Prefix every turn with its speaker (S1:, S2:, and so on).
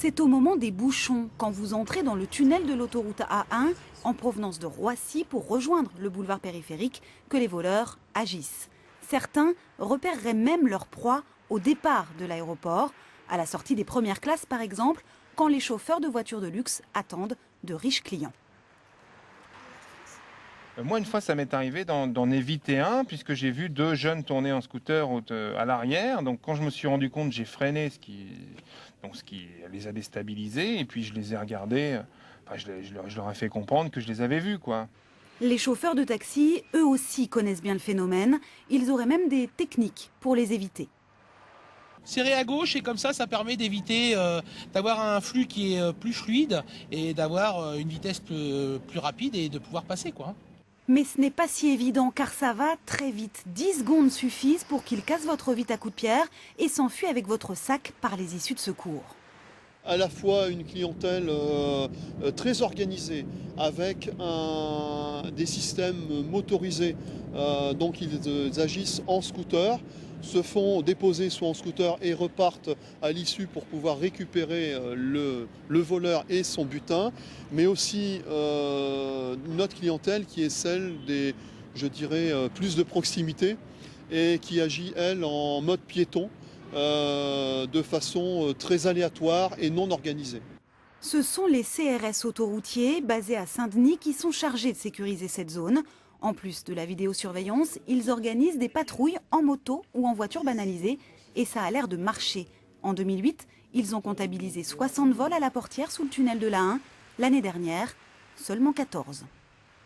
S1: C'est au moment des bouchons, quand vous entrez dans le tunnel de l'autoroute A1 en provenance de Roissy pour rejoindre le boulevard périphérique, que les voleurs agissent. Certains repéreraient même leur proie au départ de l'aéroport, à la sortie des premières classes par exemple, quand les chauffeurs de voitures de luxe attendent de riches clients.
S2: Moi, une fois, ça m'est arrivé d'en éviter un, puisque j'ai vu deux jeunes tourner en scooter à l'arrière. Donc, quand je me suis rendu compte, j'ai freiné, ce qui les a déstabilisés. Et puis, je les ai regardés. Enfin, je leur ai fait comprendre que je les avais vus, quoi.
S1: Les chauffeurs de taxi, eux aussi, connaissent bien le phénomène. Ils auraient même des techniques pour les éviter.
S3: Serrer à gauche et comme ça permet d'éviter d'avoir un flux qui est plus fluide et d'avoir une vitesse plus rapide et de pouvoir passer, quoi.
S1: Mais ce n'est pas si évident car ça va très vite. 10 secondes suffisent pour qu'ils cassent votre vitre à coups de pierre et s'enfuient avec votre sac par les issues de secours.
S4: À la fois une clientèle très organisée, avec des systèmes motorisés, donc ils agissent en scooter, se font déposer soit en scooter et repartent à l'issue pour pouvoir récupérer le voleur et son butin, mais aussi une autre clientèle qui est celle des, je dirais, plus de proximité et qui agit, elle, en mode piéton. De façon très aléatoire et non organisée.
S1: Ce sont les CRS autoroutiers basés à Saint-Denis qui sont chargés de sécuriser cette zone. En plus de la vidéosurveillance, ils organisent des patrouilles en moto ou en voiture banalisée et ça a l'air de marcher. En 2008, ils ont comptabilisé 60 vols à la portière sous le tunnel de l'A1. L'année dernière, seulement 14.